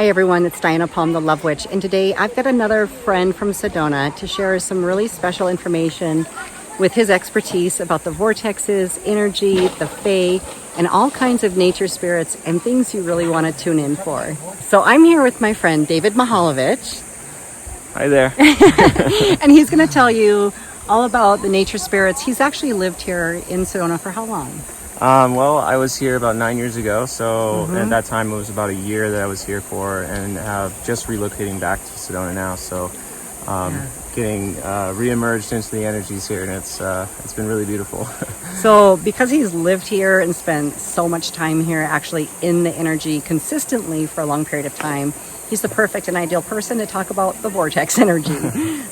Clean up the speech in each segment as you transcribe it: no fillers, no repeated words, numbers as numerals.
Hi everyone, it's Diana Palm, the Love Witch, and today I've got another friend from Sedona to share some really special information with his expertise about the vortexes, energy, the fae, and all kinds of nature spirits and things you really want to tune in for. So I'm here with my friend David Mihaljevich. Hi there. And he's going to tell you all about the nature spirits. He's actually lived here in Sedona for how long? Well, I was here about 9 years ago, so at that time it was about a year that I was here for, and just relocating back to Sedona now. So getting re-emerged into the energies here, and it's been really beautiful. So because he's lived here and spent so much time here actually in the energy consistently for a long period of time, he's the perfect and ideal person to talk about the vortex energy.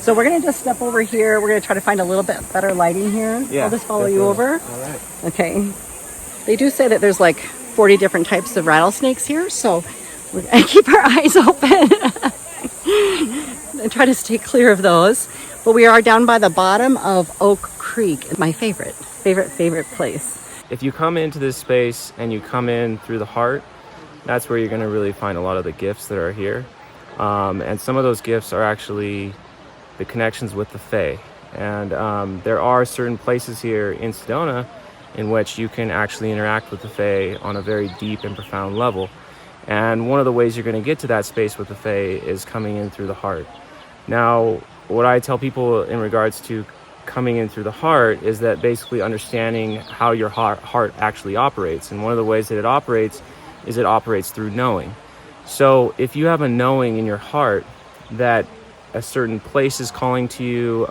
So we're going to just step over here. We're going to try to find a little bit better lighting here. Yeah, I'll just follow you over. All right. Okay. They do say that there's like 40 different types of rattlesnakes here, so we're going to keep our eyes open and try to stay clear of those. But we are down by the bottom of Oak Creek, my favorite place. If you come into this space and you come in through the heart, that's where you're going to really find a lot of the gifts that are here. And some of those gifts are actually the connections with the fae. And there are certain places here in Sedona in which you can actually interact with the fae on a very deep and profound level. And one of the ways you're going to get to that space with the fae is coming in through the heart. Now, what I tell people in regards to coming in through the heart is that basically understanding how your heart actually operates. And one of the ways that it operates is it operates through knowing. So if you have a knowing in your heart that a certain place is calling to you,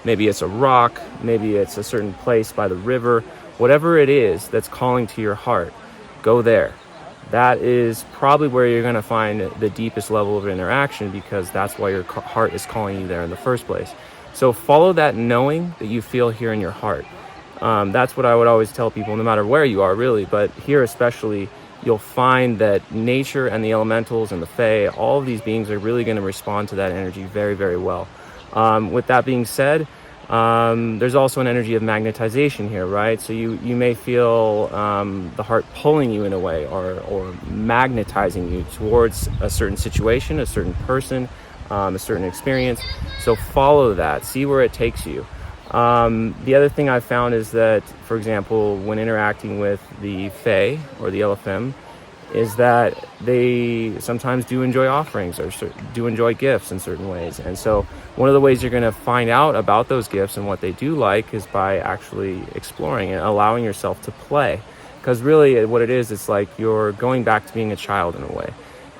maybe it's a rock, maybe it's a certain place by the river, whatever it is that's calling to your heart, go there. That is probably where you're going to find the deepest level of interaction, because that's why your heart is calling you there in the first place. So follow that knowing that you feel here in your heart. That's what I would always tell people, no matter where you are really, but here especially, you'll find that nature and the elementals and the fae, all of these beings are really going to respond to that energy very, very well. With that being said, there's also an energy of magnetization here, right? So you may feel the heart pulling you in a way, or magnetizing you towards a certain situation, a certain person, a certain experience. So follow that, see where it takes you. The other thing I've found is that, for example, when interacting with the fae or the Elephim, is that they sometimes do enjoy offerings or do enjoy gifts in certain ways. And so one of the ways you're going to find out about those gifts and what they do like is by actually exploring and allowing yourself to play. Because really what it is, it's like you're going back to being a child in a way.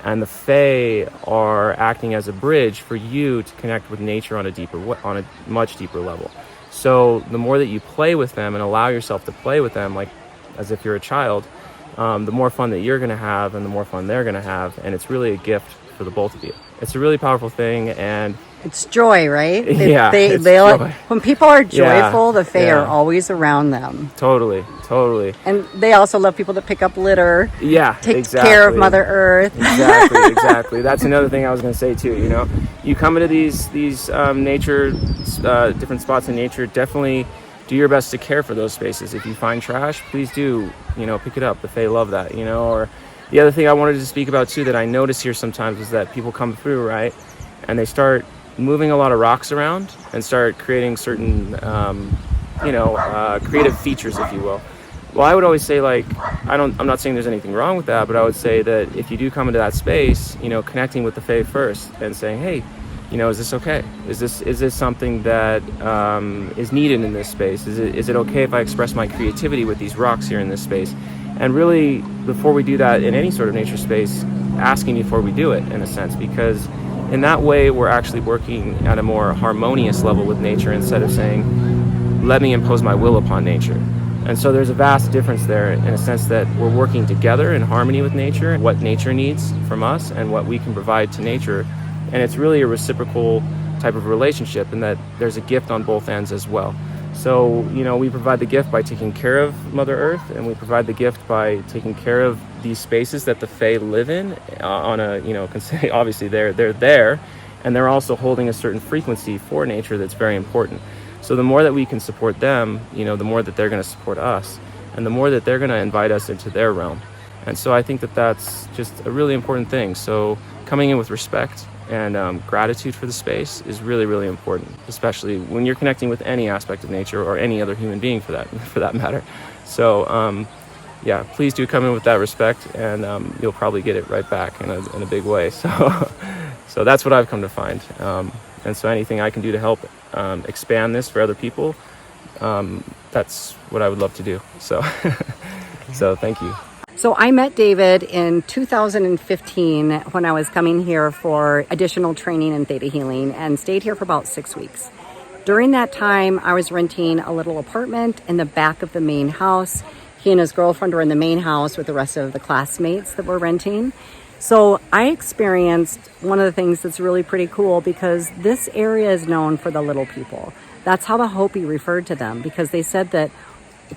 And the fae are acting as a bridge for you to connect with nature on a much deeper level. So the more that you play with them and allow yourself to play with them, like as if you're a child, the more fun that you're going to have and the more fun they're going to have. And it's really a gift for the both of you. It's a really powerful thing. And it's joy, right? It's joy. When people are joyful, the fae yeah. are always around them. Totally. And they also love people that pick up litter. Yeah, take care of Mother Earth. Exactly. That's another thing I was going to say too. You know, you come into these nature, different spots in nature, definitely do your best to care for those spaces. If you find trash, please do, pick it up. The fae love that, Or the other thing I wanted to speak about too that I notice here sometimes is that people come through, right, and they start moving a lot of rocks around and start creating certain, creative features, if you will. Well, I would always say, I'm not saying there's anything wrong with that, but I would say that if you do come into that space, connecting with the fae first and saying, hey, is this okay? Is this something that is needed in this space? Is it okay if I express my creativity with these rocks here in this space? And really, before we do that in any sort of nature space, asking before we do it, in a sense, because in that way, we're actually working at a more harmonious level with nature instead of saying, let me impose my will upon nature. And so there's a vast difference there in a sense that we're working together in harmony with nature, what nature needs from us and what we can provide to nature. And it's really a reciprocal type of relationship in that there's a gift on both ends as well. So, we provide the gift by taking care of Mother Earth, and we provide the gift by taking care of these spaces that the fae live in on a, obviously they're there, and they're also holding a certain frequency for nature that's very important. So the more that we can support them, the more that they're going to support us, and the more that they're going to invite us into their realm. And so I think that that's just a really important thing. So coming in with respect and gratitude for the space is really, really important, especially when you're connecting with any aspect of nature or any other human being for that matter. So yeah, please do come in with that respect, and you'll probably get it right back in a big way. So that's what I've come to find. And so anything I can do to help expand this for other people, that's what I would love to do. So so thank you. So I met David in 2015 when I was coming here for additional training in theta healing, and stayed here for about 6 weeks. During that time, I was renting a little apartment in the back of the main house. He and his girlfriend were in the main house with the rest of the classmates that were renting. So I experienced one of the things that's really pretty cool, because this area is known for the little people. That's how the Hopi referred to them, because they said that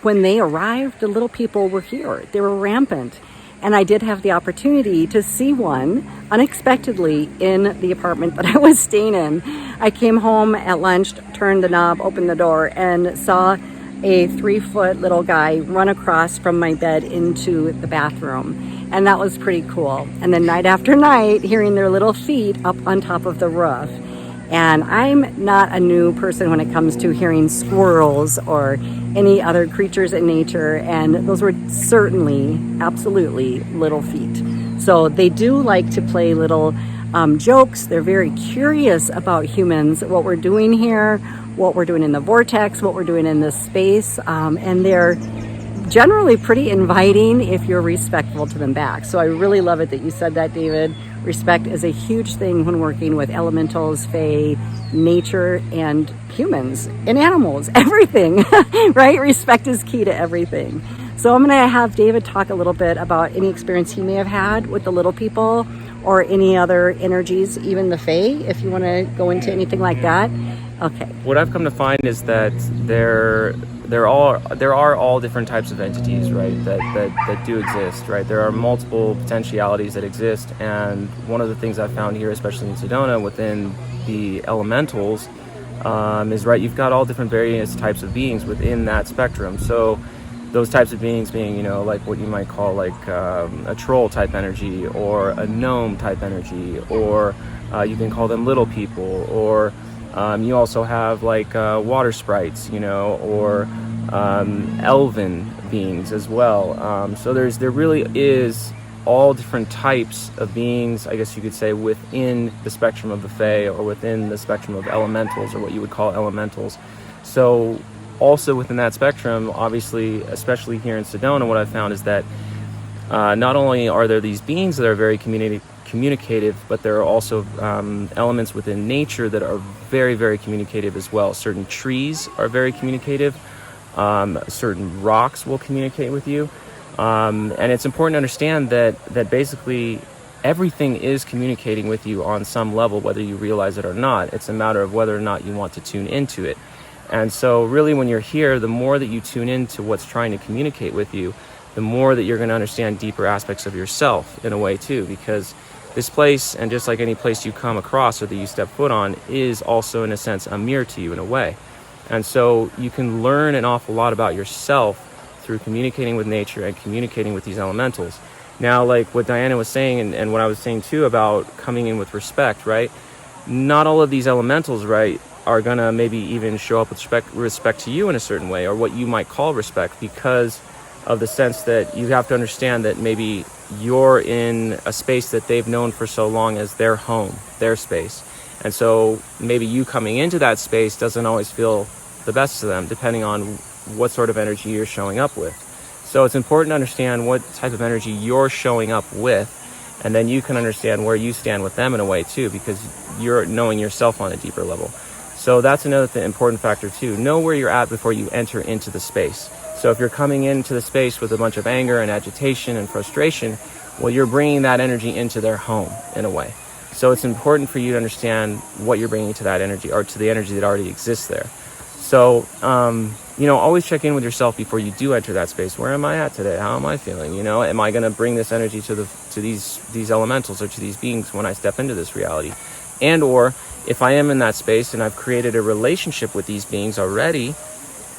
when they arrived, the little people were here. They were rampant. And I did have the opportunity to see one unexpectedly in the apartment that I was staying in. I came home at lunch, turned the knob, opened the door, and saw a 3-foot little guy run across from my bed into the bathroom. And that was pretty cool. And then night after night, hearing their little feet up on top of the roof. And I'm not a new person when it comes to hearing squirrels or any other creatures in nature. And those were certainly, absolutely little feet. So they do like to play little jokes. They're very curious about humans, what we're doing here, what we're doing in the vortex, what we're doing in this space. And they're generally pretty inviting if you're respectful to them back. So I really love it that you said that, David. Respect is a huge thing when working with elementals, fae, nature, and humans and animals, everything, right? Respect is key to everything. So I'm going to have David talk a little bit about any experience he may have had with the little people or any other energies, even the fae, if you want to go into anything like that. Okay. What I've come to find is that there are all different types of entities, right, that do exist, right? There are multiple potentialities that exist, and one of the things I've found here, especially in Sedona, within the elementals, is, right, you've got all different various types of beings within that spectrum. So those types of beings being, you know, like what you might call like a troll type energy, or a gnome type energy, or you can call them little people, or you also have like water sprites, you know, or elven beings as well. So there really is all different types of beings, I guess you could say, within the spectrum of the Fae, or within the spectrum of elementals, or what you would call elementals. So also within that spectrum, obviously, especially here in Sedona, what I've found is that not only are there these beings that are very communicative, but there are also elements within nature that are very, very communicative as well. Certain trees are very communicative. Certain rocks will communicate with you. And it's important to understand that basically everything is communicating with you on some level, whether you realize it or not. It's a matter of whether or not you want to tune into it. And so really, when you're here, the more that you tune into what's trying to communicate with you, the more that you're going to understand deeper aspects of yourself in a way too, because this place, and just like any place you come across or that you step foot on, is also in a sense a mirror to you in a way. And so you can learn an awful lot about yourself through communicating with nature and communicating with these elementals. Now, like what Diana was saying, and what I was saying too about coming in with respect, right? Not all of these elementals, right, are gonna maybe even show up with respect to you in a certain way, or what you might call respect, because of the sense that you have to understand that maybe you're in a space that they've known for so long as their home, their space. And so maybe you coming into that space doesn't always feel the best to them, depending on what sort of energy you're showing up with. So it's important to understand what type of energy you're showing up with, and then you can understand where you stand with them in a way too, because you're knowing yourself on a deeper level. So that's another important factor too. Know where you're at before you enter into the space. So if you're coming into the space with a bunch of anger and agitation and frustration, well, you're bringing that energy into their home in a way. So it's important for you to understand what you're bringing to that energy, or to the energy that already exists there. So, always check in with yourself before you do enter that space. Where am I at today? How am I feeling? Am I going to bring this energy to these elementals, or to these beings when I step into this reality? And or if I am in that space and I've created a relationship with these beings already,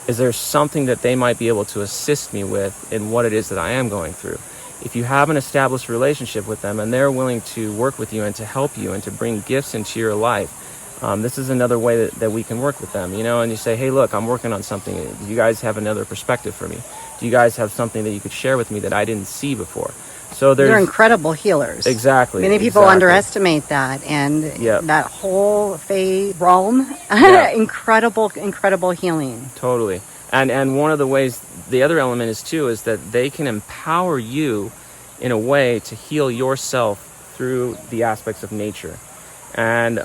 is there something that they might be able to assist me with in what it is that I am going through? if you have an established relationship with them and they're willing to work with you and to help you and to bring gifts into your life, this is another way that we can work with them, you know, and you say, hey, look, I'm working on something. Do you guys have another perspective for me? Do you guys have something that you could share with me that I didn't see before? So they're incredible healers. Exactly. Many people underestimate that, and that whole Fae realm, incredible healing. Totally. And one of the ways, the other element is too, is that they can empower you in a way to heal yourself through the aspects of nature. And,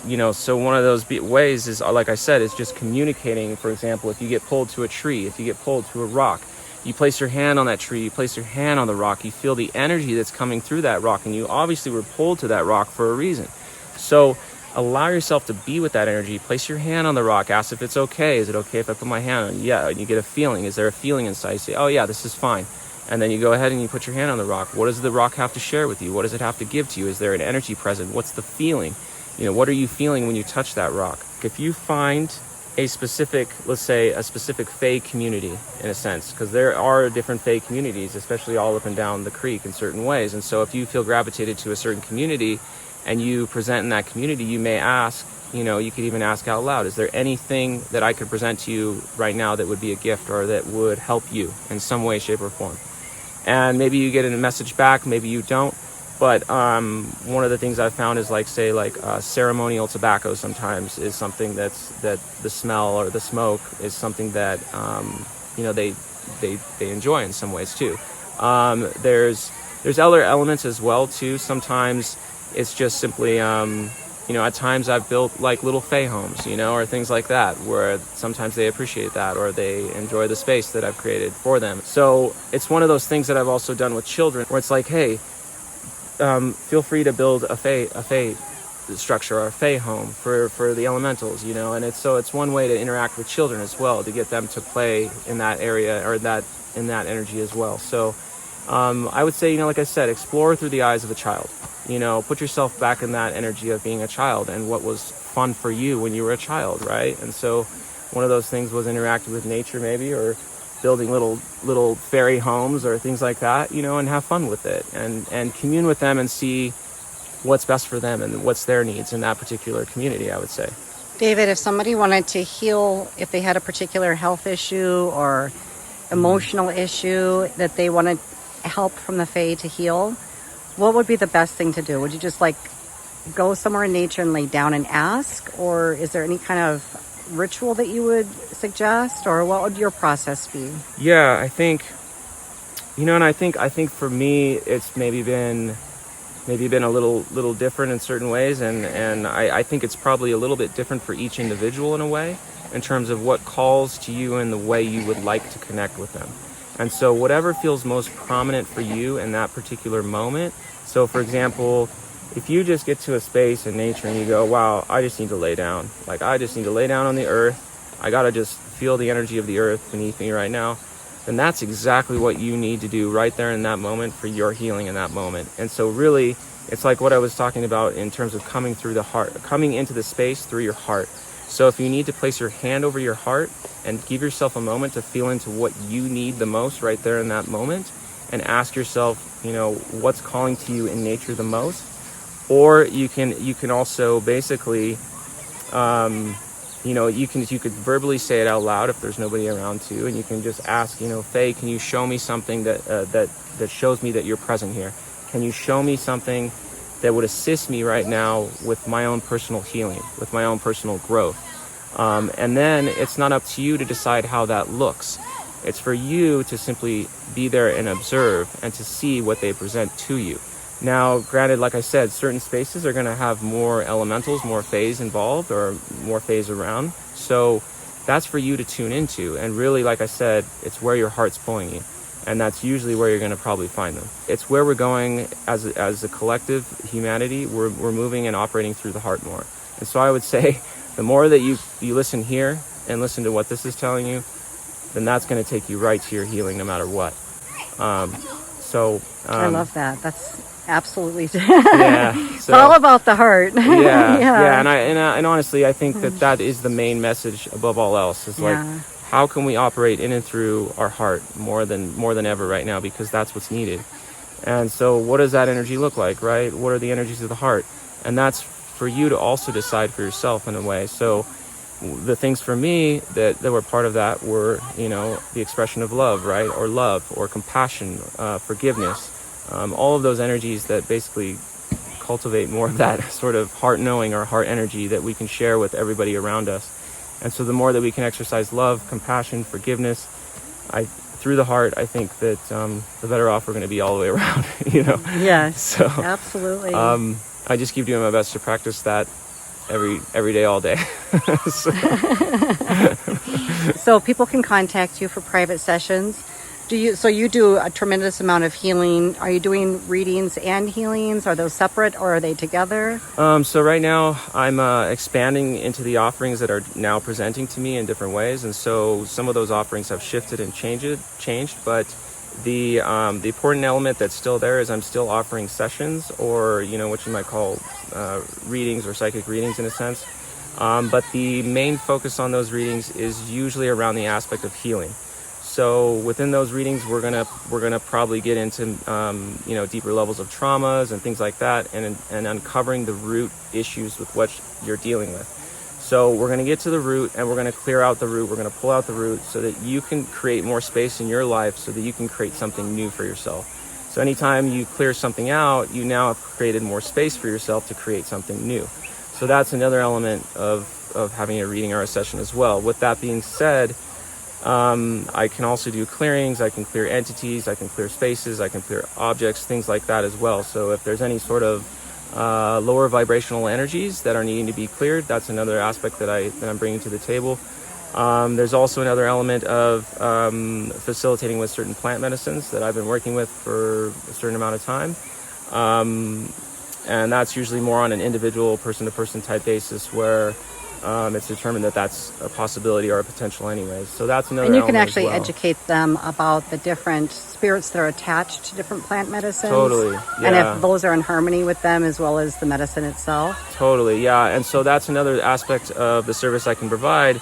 you know, so one of those ways is, like I said, is just communicating. For example, if you get pulled to a tree, if you get pulled to a rock, you place your hand on that tree, you place your hand on the rock, you feel the energy that's coming through that rock, and you obviously were pulled to that rock for a reason. So allow yourself to be with that energy. Place your hand on the rock, ask if it's okay. Is it okay if I put my hand on it? Yeah, and you get a feeling. Is there a feeling inside? You say, oh yeah, this is fine. And then you go ahead and you put your hand on the rock. What does the rock have to share with you? What does it have to give to you? Is there an energy present? What's the feeling? You know, what are you feeling when you touch that rock? If you find a specific, let's say a specific Fae community, in a sense, because there are different Fae communities, especially all up and down the creek in certain ways. And so if you feel gravitated to a certain community and you present in that community, you may ask, you know, you could even ask out loud, is there anything that I could present to you right now that would be a gift or that would help you in some way, shape, or form? And maybe you get a message back, maybe you don't. But one of the things I've found is, like, say, ceremonial tobacco sometimes is something that the smell or the smoke is something that you know, they enjoy in some ways too. There's other elements as well too. Sometimes it's just simply you know, at times I've built like little Fae homes, you know, or things like that, where sometimes they appreciate that or they enjoy the space that I've created for them. So it's one of those things that I've also done with children, where it's like, hey, feel free to build a Fae structure or a Fae home for the elementals, you know. And it's one way to interact with children as well, to get them to play in that area or in that energy as well. So I would say, you know, like I said, explore through the eyes of a child. You know, put yourself back in that energy of being a child and what was fun for you when you were a child, right? And so one of those things was interacting with nature maybe, or building little fairy homes or things like that, you know, and have fun with it and commune with them and see what's best for them and what's their needs in that particular community, I would say. David, if somebody wanted to heal, if they had a particular health issue or emotional issue that they wanted help from the Fae to heal, what would be the best thing to do? Would you just like go somewhere in nature and lay down and ask? Or is there any kind of ritual that you would suggest, or what would your process be? Yeah, I think, you know, and I think for me, it's maybe been a little different in certain ways, and I think it's probably a little bit different for each individual in a way, in terms of what calls to you and the way you would like to connect with them. And so whatever feels most prominent for you in that particular moment. So for example, if you just get to a space in nature and you go, wow, I just need to lay down. Like, I just need to lay down on the earth. I got to just feel the energy of the earth beneath me right now. Then that's exactly what you need to do right there in that moment for your healing in that moment. And so really, it's like what I was talking about in terms of coming through the heart, coming into the space through your heart. So if you need to place your hand over your heart and give yourself a moment to feel into what you need the most right there in that moment, and ask yourself, you know, what's calling to you in nature the most. Or you can also basically, you know, you could verbally say it out loud if there's nobody around to, and you can just ask, you know, Faye, can you show me something that shows me that you're present here? Can you show me something that would assist me right now with my own personal healing, with my own personal growth? And then it's not up to you to decide how that looks. It's for you to simply be there and observe and to see what they present to you. Now, granted, like I said, certain spaces are going to have more elementals, more phase involved, or more phase around. So that's for you to tune into. And really, like I said, it's where your heart's pulling you. And that's usually where you're going to probably find them. It's where we're going as a collective humanity. We're moving and operating through the heart more. And so I would say the more that you listen here and listen to what this is telling you, then that's going to take you right to your healing no matter what. I love that. That's absolutely yeah. So, it's all about the heart. Yeah. And honestly, I think that is the main message above all else. Is like, how can we operate in and through our heart more than ever right now, because that's what's needed. And so what does that energy look like, right? What are the energies of the heart? And that's for you to also decide for yourself in a way. So the things for me that were part of that were, the expression of love, right? Or love, or compassion, forgiveness, all of those energies that basically cultivate more of that sort of heart knowing or heart energy that we can share with everybody around us. And so the more that we can exercise love, compassion, forgiveness, through the heart, I think that the better off we're going to be all the way around, Yes, So absolutely. I just keep doing my best to practice that every day, all day. So people can contact you for private sessions. So you do a tremendous amount of healing. Are you doing readings and healings? Are those separate or are they together? So right now I'm expanding into the offerings that are now presenting to me in different ways. And so some of those offerings have shifted and changed, but the important element that's still there is I'm still offering sessions, or, what you might call readings or psychic readings in a sense. But the main focus on those readings is usually around the aspect of healing. So within those readings, we're gonna probably get into deeper levels of traumas and things like that, and uncovering the root issues with what you're dealing with. So we're gonna get to the root, and we're gonna clear out the root. We're gonna pull out the root so that you can create more space in your life, so that you can create something new for yourself. So anytime you clear something out, you now have created more space for yourself to create something new. So that's another element of having a reading or a session as well. With that being said, I can also do clearings. I can clear entities, I can clear spaces, I can clear objects, things like that as well. So if there's any sort of lower vibrational energies that are needing to be cleared, that's another aspect that I'm bringing to the table. There's also another element of facilitating with certain plant medicines that I've been working with for a certain amount of time. And that's usually more on an individual person-to-person type basis, where it's determined that that's a possibility or a potential anyways. So that's another element. And you can actually as well. educate them about the different spirits that are attached to different plant medicines. Totally, yeah. And if those are in harmony with them as well as the medicine itself. Totally, yeah. And so that's another aspect of the service I can provide,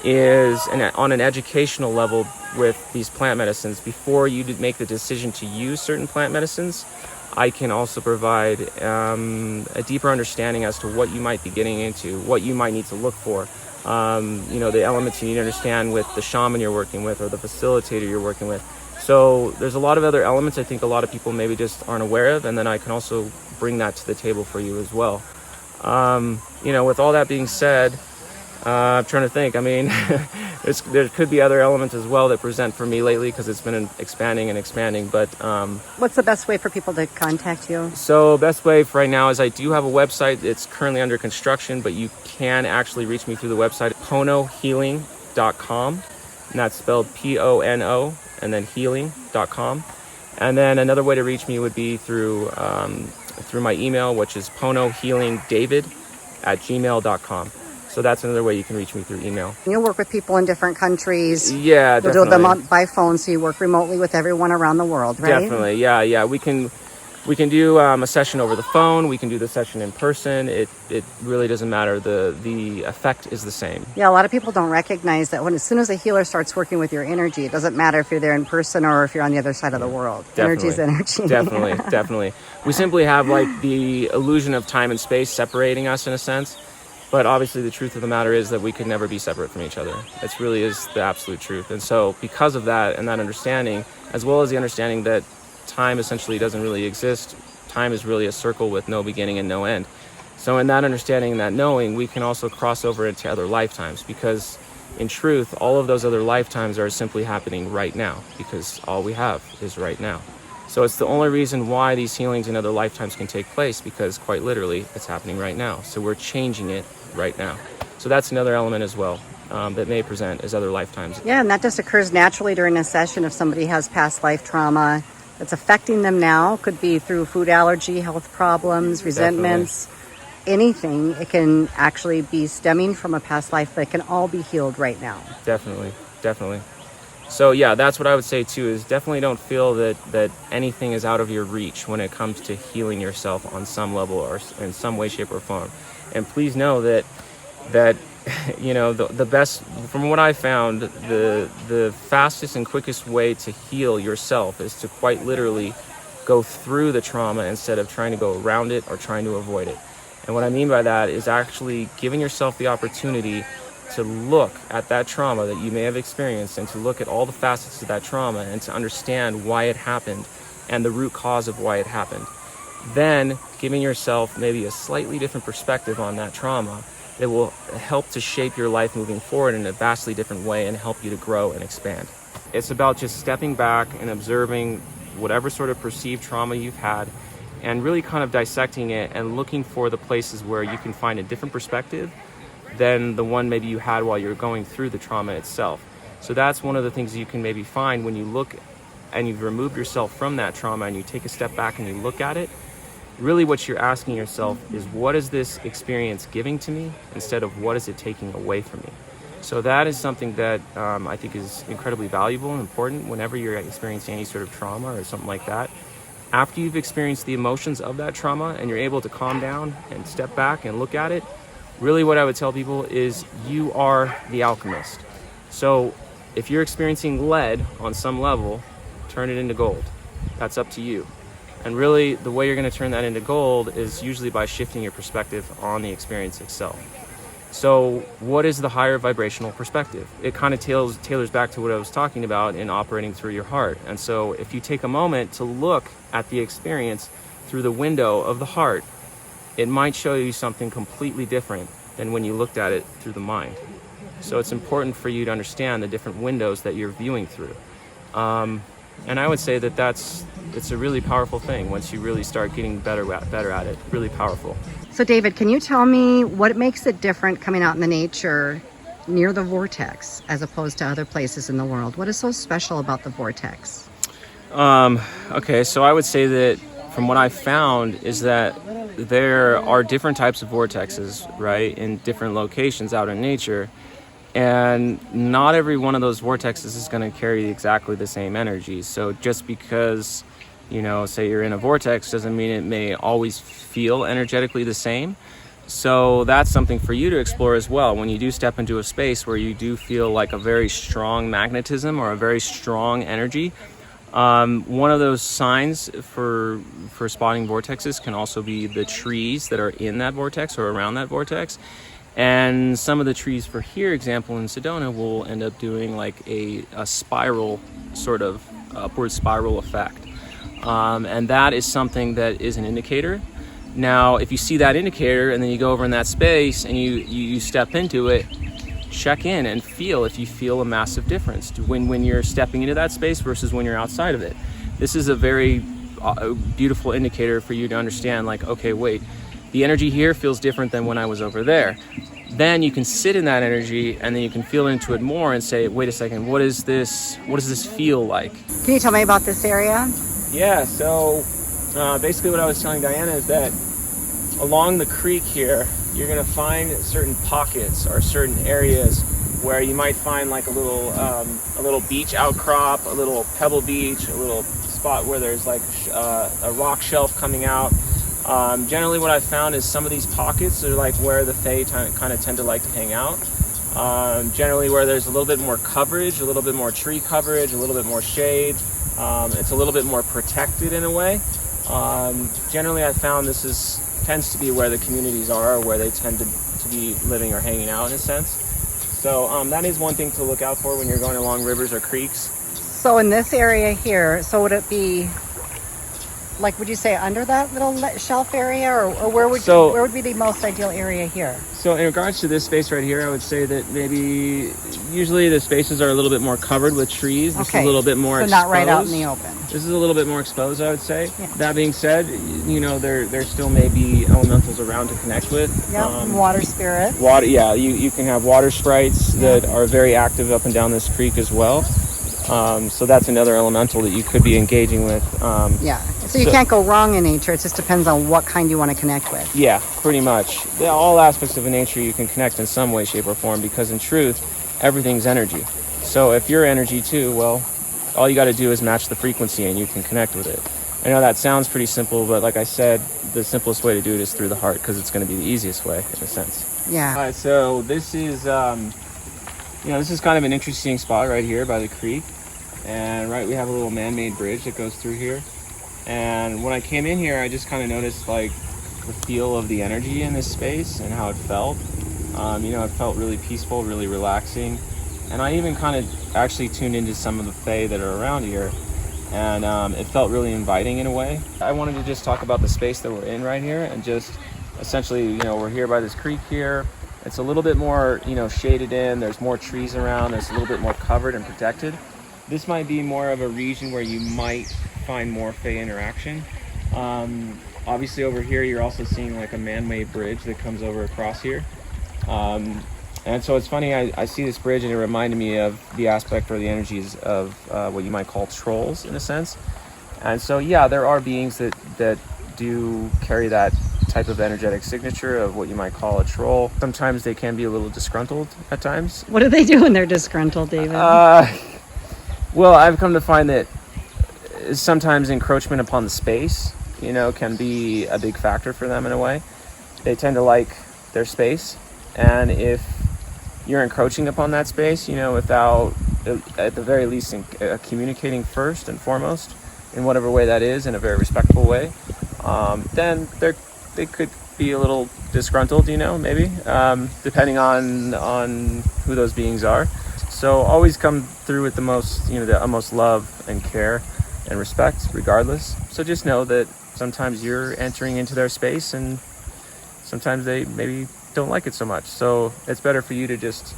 is on an educational level with these plant medicines. Before you make the decision to use certain plant medicines, I can also provide a deeper understanding as to what you might be getting into, what you might need to look for. The elements you need to understand with the shaman you're working with, or the facilitator you're working with. So there's a lot of other elements I think a lot of people maybe just aren't aware of, and then I can also bring that to the table for you as well. With all that being said, I'm trying to think. I mean, there could be other elements as well that present for me lately, because it's been expanding. But what's the best way for people to contact you? So best way for right now is I do have a website. It's currently under construction, but you can actually reach me through the website, ponohealing.com, and that's spelled PONO and then healing.com. And then another way to reach me would be through my email, which is ponohealingdavid@gmail.com. So that's another way you can reach me through email. You'll work with people in different countries. Yeah, You'll definitely. do them by phone, so you work remotely with everyone around the world, right? Definitely, yeah. We can do a session over the phone. We can do the session in person. It really doesn't matter. The effect is the same. Yeah, a lot of people don't recognize that as soon as a healer starts working with your energy, it doesn't matter if you're there in person or if you're on the other side of the world. Energy is energy. Definitely. We simply have the illusion of time and space separating us in a sense. But obviously the truth of the matter is that we could never be separate from each other. It really is the absolute truth. And so because of that and that understanding, as well as the understanding that time essentially doesn't really exist, time is really a circle with no beginning and no end. So in that understanding and that knowing, we can also cross over into other lifetimes, because in truth, all of those other lifetimes are simply happening right now, because all we have is right now. So it's the only reason why these healings in other lifetimes can take place, because quite literally it's happening right now. So we're changing it right now. So that's another element as well that may present as other lifetimes. Yeah, and that just occurs naturally during a session. If somebody has past life trauma that's affecting them now, could be through food allergy, health problems, resentments, anything. It can actually be stemming from a past life, but it can all be healed right now. Definitely. So yeah, that's what I would say too, is definitely don't feel that anything is out of your reach when it comes to healing yourself on some level or in some way, shape, or form. And please know that the best, from what I found, the fastest and quickest way to heal yourself is to quite literally go through the trauma instead of trying to go around it or trying to avoid it. And what I mean by that is actually giving yourself the opportunity to look at that trauma that you may have experienced, and to look at all the facets of that trauma, and to understand why it happened and the root cause of why it happened. Then giving yourself maybe a slightly different perspective on that trauma that will help to shape your life moving forward in a vastly different way and help you to grow and expand. It's about just stepping back and observing whatever sort of perceived trauma you've had, and really kind of dissecting it and looking for the places where you can find a different perspective than the one maybe you had while you're going through the trauma itself. So that's one of the things you can maybe find when you look and you've removed yourself from that trauma and you take a step back and you look at it. Really what you're asking yourself is, what is this experience giving to me, instead of what is it taking away from me? So that is something that I think is incredibly valuable and important whenever you're experiencing any sort of trauma or something like that. After you've experienced the emotions of that trauma and you're able to calm down and step back and look at it, really what I would tell people is, you are the alchemist. So if you're experiencing lead on some level, turn it into gold. That's up to you. And really, the way you're going to turn that into gold is usually by shifting your perspective on the experience itself. So what is the higher vibrational perspective? It kind of tailors back to what I was talking about in operating through your heart. And so if you take a moment to look at the experience through the window of the heart, it might show you something completely different than when you looked at it through the mind. So it's important for you to understand the different windows that you're viewing through. And I would say that it's a really powerful thing once you really start getting better at it. Really powerful. So David, can you tell me what makes it different coming out in the nature near the vortex as opposed to other places in the world? What is so special about the vortex? Okay, so I would say that from what I've found is that there are different types of vortexes, right, in different locations out in nature. And not every one of those vortexes is going to carry exactly the same energy. So just because, say you're in a vortex doesn't mean it may always feel energetically the same. So that's something for you to explore as well. When you do step into a space where you do feel like a very strong magnetism or a very strong energy, one of those signs for spotting vortexes can also be the trees that are in that vortex or around that vortex. And some of the trees, for here example in Sedona, will end up doing like a spiral, sort of upward spiral effect. And that is something that is an indicator. Now, if you see that indicator and then you go over in that space and you step into it, check in and feel if you feel a massive difference when you're stepping into that space versus when you're outside of it. This is a very beautiful indicator for you to understand, like, okay, wait, the energy here feels different than when I was over there. Then you can sit in that energy and then you can feel into it more and say, wait a second, what does this feel like? Can you tell me about this area? Yeah, so basically what I was telling Diana is that along the creek here, you're going to find certain pockets or certain areas where you might find like a little beach outcrop, a little pebble beach, a little spot where there's like a rock shelf coming out. Generally what I've found is some of these pockets are like where the Fae kind of tend to like to hang out. Generally where there's a little bit more coverage, a little bit more tree coverage, a little bit more shade. It's a little bit more protected in a way. Generally I found tends to be where the communities are, where they tend to be living or hanging out in a sense. So that is one thing to look out for when you're going along rivers or creeks. So in this area here, so would it be, like, would you say under that little shelf area, or where would be the most ideal area here? So in regards to this space right here, I would say that maybe usually the spaces are a little bit more covered with trees. This is a little bit more exposed. Not right out in the open. This is a little bit more exposed, I would say. Yeah. That being said, there still may be elementals around to connect with. Yeah, water spirits. Water, yeah, you can have water sprites that are very active up and down this creek as well. So that's another elemental that you could be engaging with. So you can't go wrong in nature. It just depends on what kind you want to connect with. Yeah, pretty much. All aspects of nature you can connect in some way, shape, or form, because in truth, everything's energy. So if you're energy too, well, all you got to do is match the frequency and you can connect with it. I know that sounds pretty simple, but like I said, the simplest way to do it is through the heart, because it's going to be the easiest way in a sense. Yeah. All right, so this is this is kind of an interesting spot right here by the creek, and we have a little man-made bridge that goes through here. And when I came in here, I just kind of noticed like the feel of the energy in this space and how it felt. It felt really peaceful, really relaxing. And I even kind of actually tuned into some of the fae that are around here. And it felt really inviting in a way. I wanted to just talk about the space that we're in right here, and just essentially, we're here by this creek here. It's a little bit more, shaded in. There's more trees around. There's a little bit more covered and protected. This might be more of a region where you might find more fae interaction. Obviously over here, you're also seeing like a man-made bridge that comes over across here. And so it's funny, I see this bridge and it reminded me of the aspect or the energies of what you might call trolls in a sense. And so, yeah, there are beings that do carry that type of energetic signature of what you might call a troll. Sometimes they can be a little disgruntled at times. What do they do when they're disgruntled, David? Well, I've come to find that sometimes encroachment upon the space, can be a big factor for them in a way. They tend to like their space, and if you're encroaching upon that space, without, at the very least, communicating first and foremost, in whatever way that is, in a very respectful way, then they could be a little disgruntled, maybe, depending on who those beings are. So always come through with the utmost love and care and respect, regardless. So just know that sometimes you're entering into their space, and sometimes they maybe don't like it so much. So it's better for you to just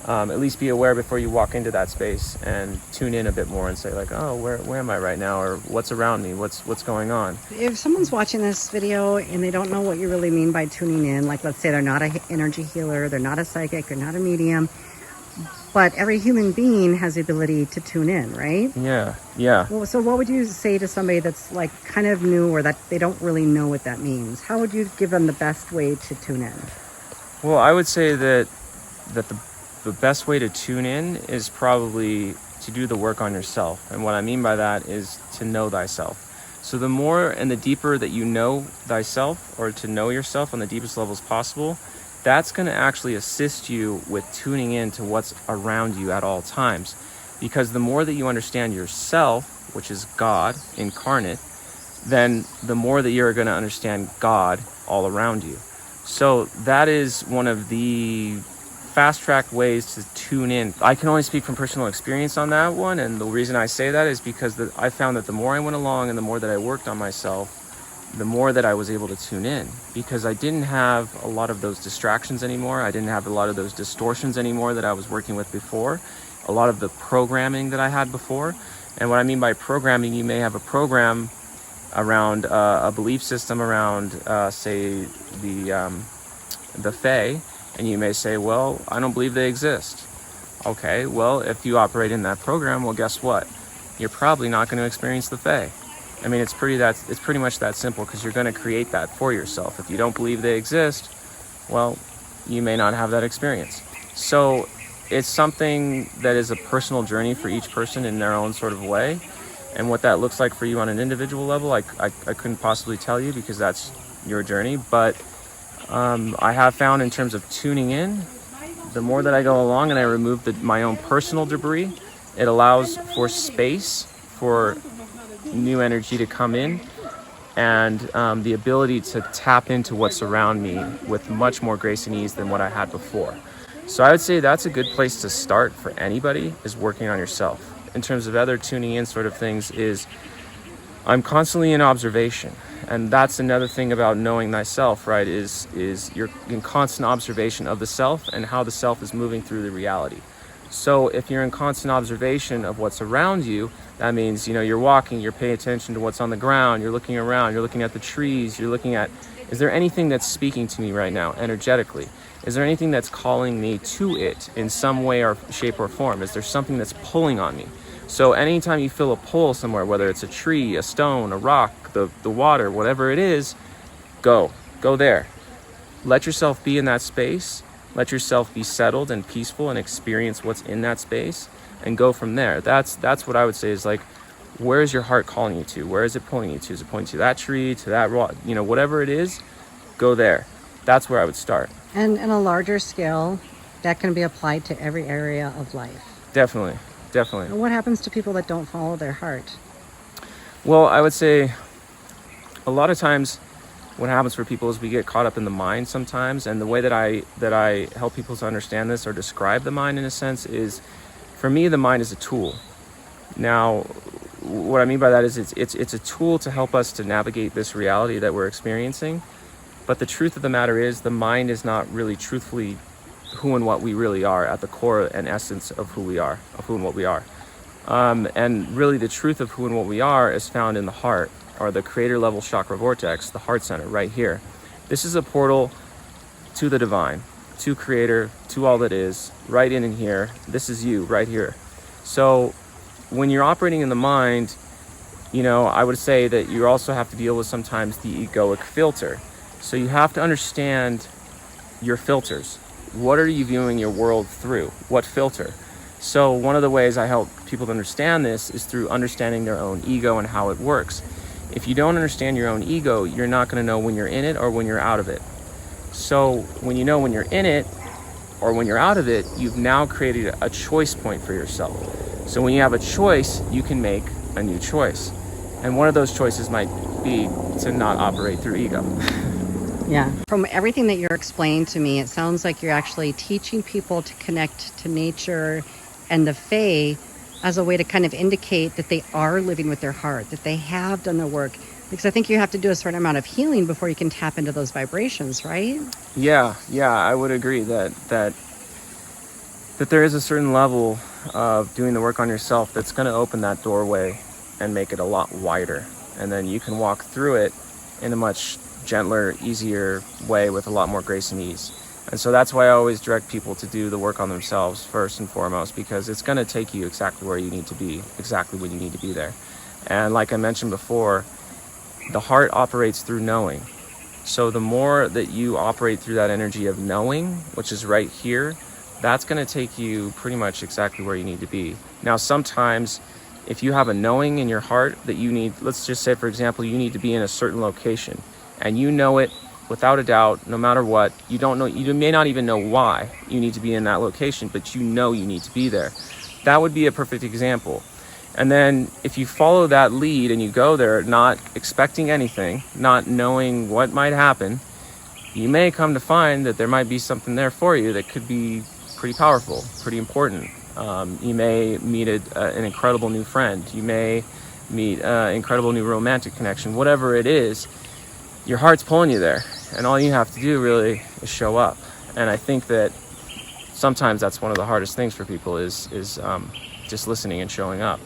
at least be aware before you walk into that space, and tune in a bit more and say like, oh, where am I right now, or what's around me, what's going on. If someone's watching this video and they don't know what you really mean by tuning in, like let's say they're not an energy healer, they're not a psychic, they're not a medium, but every human being has the ability to tune in, right? Yeah. Well, so what would you say to somebody that's like kind of new, or that they don't really know what that means? How would you give them the best way to tune in? Well, I would say that the best way to tune in is probably to do the work on yourself. And what I mean by that is to know thyself. So the more and the deeper that you know thyself, or to know yourself on the deepest levels possible, that's going to actually assist you with tuning in to what's around you at all times. Because the more that you understand yourself, which is God incarnate, then the more that you're going to understand God all around you. So that is one of the fast-track ways to tune in. I can only speak from personal experience on that one, and the reason I say that is because I found that the more I went along and the more that I worked on myself, the more that I was able to tune in, because I didn't have a lot of those distractions anymore. I didn't have a lot of those distortions anymore that I was working with before, a lot of the programming that I had before. And what I mean by programming, you may have a program around a belief system around, say, the Fae, and you may say, well, I don't believe they exist. Okay, well, if you operate in that program, well, guess what? You're probably not going to experience the Fae. I mean, it's pretty much that simple, because you're going to create that for yourself. If you don't believe they exist, well, you may not have that experience. So it's something that is a personal journey for each person in their own sort of way. And what that looks like for you on an individual level, I couldn't possibly tell you, because that's your journey. But I have found, in terms of tuning in, the more that I go along and I remove my own personal debris, it allows for space for new energy to come in, and the ability to tap into what's around me with much more grace and ease than what I had before. So I would say that's a good place to start for anybody, is working on yourself. In terms of other tuning in sort of things, is I'm constantly in observation. And that's another thing about knowing thyself, right, is you're in constant observation of the self and how the self is moving through the reality. So if you're in constant observation of what's around you, that means, you're walking, you're paying attention to what's on the ground, you're looking around, you're looking at the trees, you're looking at, is there anything that's speaking to me right now energetically? Is there anything that's calling me to it in some way or shape or form? Is there something that's pulling on me? So anytime you feel a pull somewhere, whether it's a tree, a stone, a rock, the water, whatever it is, go there. Let yourself be in that space. Let yourself be settled and peaceful and experience what's in that space, and go from there. That's what I would say is like where is your heart calling you to? Where is it pulling you to? Is it pointing to that tree, to that rock? You know, whatever it is, go there. That's where I would start. And in a larger scale, that can be applied to every area of life. Definitely. And what happens to people that don't follow their heart? Well, I would say a lot of times what happens for people is we get caught up in the mind sometimes. And the way that I help people to understand this or describe the mind in a sense is, for me, the mind is a tool. Now, what I mean by that is it's a tool to help us to navigate this reality that we're experiencing. But the truth of the matter is the mind is not really truthfully who and what we really are at the core and essence of who we are, of who and what we are. And really the truth of who and what we are is found in the heart, or the creator level chakra vortex, the heart center right here. This is a portal to the divine, to creator, to all that is, right in here. This is you right here. So when you're operating in the mind, you know, I would say that you also have to deal with sometimes the egoic filter. So you have to understand your filters. What are you viewing your world through? What filter? So one of the ways I help people to understand this is through understanding their own ego and how it works. If you don't understand your own ego, you're not going to know when you're in it or when you're out of it. So when you know when you're in it or when you're out of it, you've now created a choice point for yourself. So when you have a choice, you can make a new choice. And one of those choices might be to not operate through ego. Yeah. From everything that you're explaining to me, it sounds like you're actually teaching people to connect to nature and the Fae as a way to kind of indicate that they are living with their heart, that they have done the work. Because I think you have to do a certain amount of healing before you can tap into those vibrations, right? Yeah, I would agree that there is a certain level of doing the work on yourself that's going to open that doorway and make it a lot wider. And then you can walk through it in a much gentler, easier way with a lot more grace and ease. And so that's why I always direct people to do the work on themselves first and foremost, because it's going to take you exactly where you need to be, exactly when you need to be there. And like I mentioned before, the heart operates through knowing. So the more that you operate through that energy of knowing, which is right here, that's going to take you pretty much exactly where you need to be. Now, sometimes if you have a knowing in your heart that you need, let's just say, for example, you need to be in a certain location, and you know it without a doubt, no matter what, you don't know, you may not even know why you need to be in that location, but you know you need to be there. That would be a perfect example. And then if you follow that lead and you go there not expecting anything, not knowing what might happen, you may come to find that there might be something there for you that could be pretty powerful, pretty important. You may meet an incredible new friend. You may meet an incredible new romantic connection. Whatever it is, your heart's pulling you there, and all you have to do really is show up. And I think that sometimes that's one of the hardest things for people is just listening and showing up.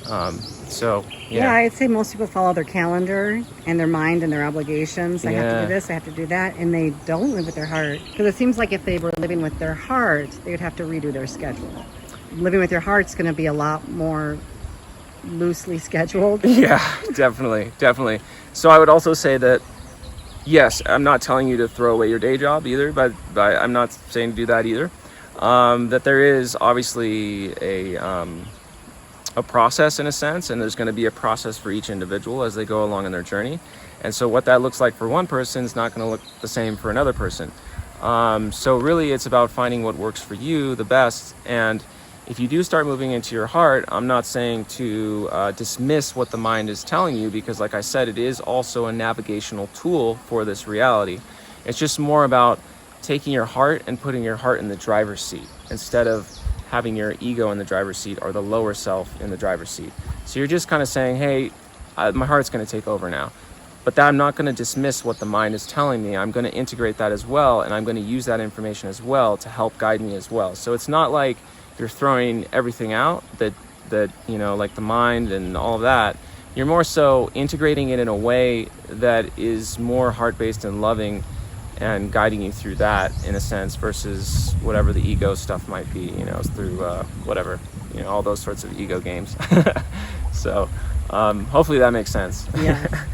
Yeah, I'd say most people follow their calendar and their mind and their obligations. I have to do this, I have to do that, and they don't live with their heart. Because it seems like if they were living with their heart, they would have to redo their schedule. Living with your heart's going to be a lot more loosely scheduled. Yeah, definitely. So I would also say that, yes, I'm not telling you to throw away your day job either, but I'm not saying to do that either. That there is obviously a process in a sense, and there's going to be a process for each individual as they go along in their journey. And so what that looks like for one person is not going to look the same for another person. So really it's about finding what works for you the best. And if you do start moving into your heart, I'm not saying to dismiss what the mind is telling you, because like I said, it is also a navigational tool for this reality. It's just more about taking your heart and putting your heart in the driver's seat instead of having your ego in the driver's seat or the lower self in the driver's seat. So you're just kind of saying, hey, my heart's going to take over now. But I'm not going to dismiss what the mind is telling me. I'm going to integrate that as well, and I'm going to use that information as well to help guide me as well. So it's not like you're throwing everything out that you know, like the mind and all of that. You're more so integrating it in a way that is more heart-based and loving and guiding you through that in a sense versus whatever the ego stuff might be, you know, through whatever, you know, all those sorts of ego games. So hopefully that makes sense. Yeah.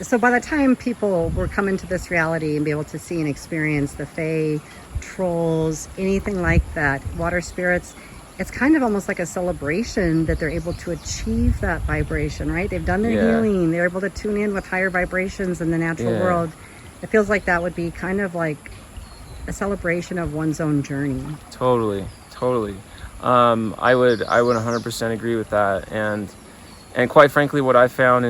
So by the time people were coming to this reality and be able to see and experience the Fae, trolls, anything like that, water spirits, it's kind of almost like a celebration that they're able to achieve that vibration, right? They've done their healing. They're able to tune in with higher vibrations in the natural world. It feels like that would be kind of like a celebration of one's own journey. Totally. I would 100% agree with that. And quite frankly, what I found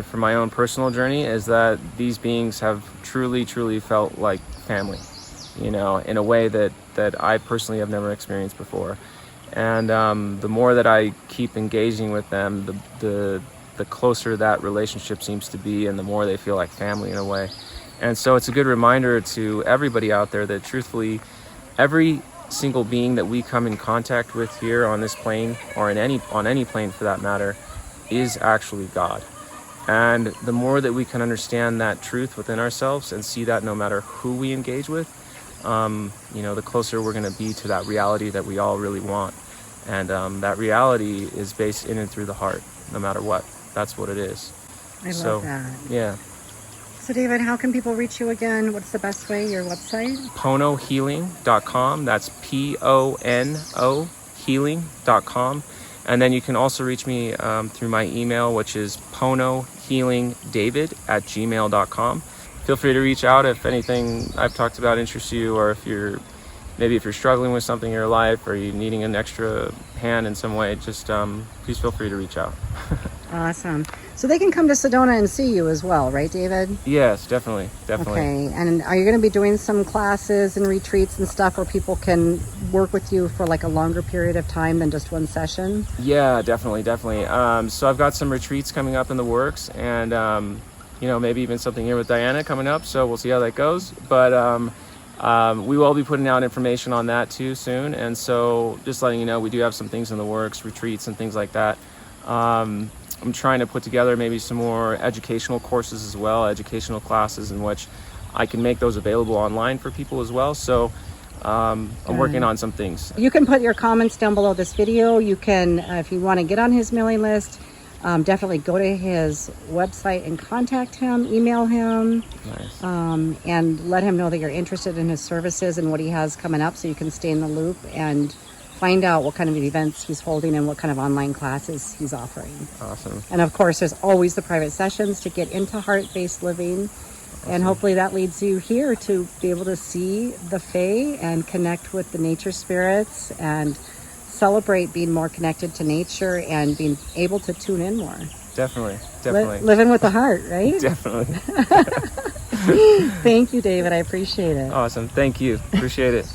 for my own personal journey is that these beings have truly felt like family, you know, in a way that I personally have never experienced before. And the more that I keep engaging with them, the closer that relationship seems to be, and the more they feel like family in a way. And so it's a good reminder to everybody out there that truthfully, every single being that we come in contact with here on this plane, or on any plane for that matter, is actually God. And the more that we can understand that truth within ourselves and see that no matter who we engage with, you know, the closer we're going to be to that reality that we all really want. And that reality is based in and through the heart, no matter what. That's what it is. I love that. Yeah. So David, how can people reach you again? What's the best way? Your website? PONOhealing.com. That's PONO healing.com. And then you can also reach me through my email, which is ponohealingdavid@gmail.com. Feel free to reach out if anything I've talked about interests you, or if you're struggling with something in your life, or you're needing an extra hand in some way, just please feel free to reach out. Awesome. So they can come to Sedona and see you as well, right, David? Yes, definitely. Okay. And are you going to be doing some classes and retreats and stuff where people can work with you for like a longer period of time than just one session? Yeah, definitely. So I've got some retreats coming up in the works, and you know, maybe even something here with Diana coming up. So we'll see how that goes. But we will be putting out information on that too soon. And so just letting you know, we do have some things in the works, retreats and things like that. I'm trying to put together maybe some more educational courses as well, educational classes in which I can make those available online for people as well. So I'm working on some things. You can put your comments down below this video. You can, if you want to get on his mailing list, definitely go to his website and contact him, email him. Nice. And let him know that you're interested in his services and what he has coming up, so you can stay in the loop and find out what kind of events he's holding and what kind of online classes he's offering. Awesome. And of course, there's always the private sessions to get into heart-based living. Awesome. And hopefully that leads you here to be able to see the Fae and connect with the nature spirits and celebrate being more connected to nature and being able to tune in more. Definitely. Living with the heart, right? Definitely. Thank you, David. I appreciate it. Awesome. Thank you. Appreciate it.